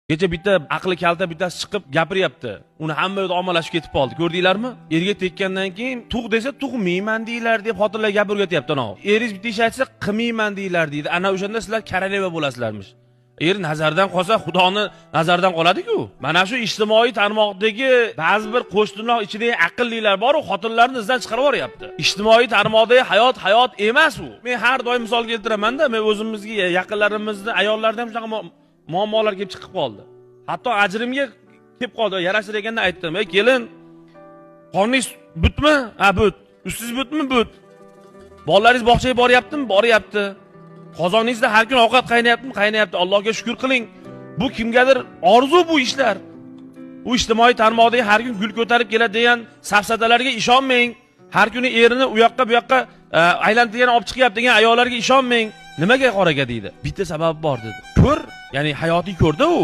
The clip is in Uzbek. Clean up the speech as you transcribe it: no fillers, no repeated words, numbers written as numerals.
Kecha bitta aqli kalta bittasi chiqib gapiryapti. Uni hamma yo'da ommalashib ketib qoldi. Ko'rdinglarmi? Erga tekkandan keyin tug' desa tug'mayman deylar deb xotinlar gap o'rgatyapti ana. Eringiz bitta ish aytsa qilmayman deylar deydi. Ana o'shanda sizlar koroleva bo'lasizlarmish. Nazardan qolsa Xudoni nazardan qoladi-ku. Mana shu ijtimoiy tarmoqdagi ba'zi bir qo'shtirnoq ichidagi aqllilar bor-ku, xotinlarni izdan chiqarib yuboryapti. Ijtimoiy tarmoqdagi hayot emas u. Men har doim misol keltiraman-da, men o'zimizga yaqinlarimizni ayollardan ham shunaqa muammolar kelib chiqib qoldi. Hatto ajrimga kelib qoldi. Yarashir ekanda aytdim: "Ey kelin, qorningiz butmi? Ha, but. Ustingiz butmi? But. Bolalaringiz bog'chaga boryaptimi? Boryapti. Qozoningizda har kun ovqat qaynayaptimi? Qaynayapti. Allohga shukr qiling." Bu kimgadir orzu bu ishlar. Bu ijtimoiy tarmoqdagi har kun gul ko'tarib keladi degan safsatalarga ishonmang. Har kuni erini u yoqqa bu yoqqa aylantirgan olib chiqyapti degan ayollarga ishonmang. Nimaga qoraga deydi? Bitta sabab bor dedi. Ko'r, ya'ni hayotiy ko'rda u.